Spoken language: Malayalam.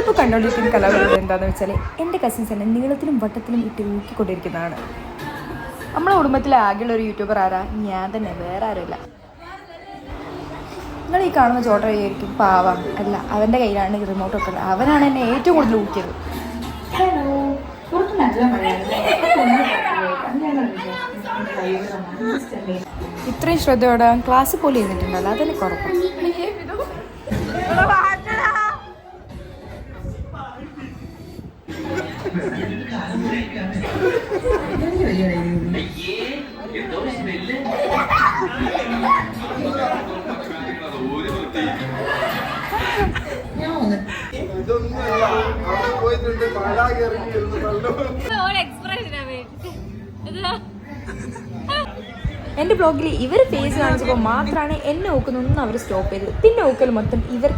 നിങ്ങളിപ്പോൾ കണ്ടുകൊണ്ടിരിക്കുന്ന കലാപരിപാടി എന്താണെന്ന് വെച്ചാൽ എൻ്റെ കസിൻസ് എന്നെ നീളത്തിലും വട്ടത്തിലും ഇട്ട് ഊക്കിക്കൊണ്ടിരിക്കുന്നതാണ്. നമ്മളെ കുടുംബത്തിലെ ആകെയുള്ള ഒരു യൂട്യൂബർ ആരാ? ഞാൻ തന്നെ, വേറെ ആരുമില്ല. നിങ്ങൾ ഈ കാണുന്ന ചോട്ട വിചാരിക്കും പാവം, അല്ല, അവൻ്റെ കയ്യിലാണ് റിമോട്ടൊക്കെ ഉള്ളത്. അവനാണ് എന്നെ ഏറ്റവും കൂടുതൽ ഊക്കിയത്. ഇത്രയും ശ്രദ്ധയോടെ ക്ലാസ്സിൽ പോലും ഇരുന്നിട്ടുണ്ടല്ലോ, അതെന്നെ കുറപ്പം. എൻ്റെ ബ്ലോഗിൽ ഇവർ ഫേസ് കാണിച്ചപ്പോൾ മാത്രമാണ് എന്നെ നോക്കുന്നൊന്നും അവർ സ്റ്റോപ്പ് ചെയ്തത്. പിന്നെ നോക്കൽ മൊത്തം ഇവർക്ക്.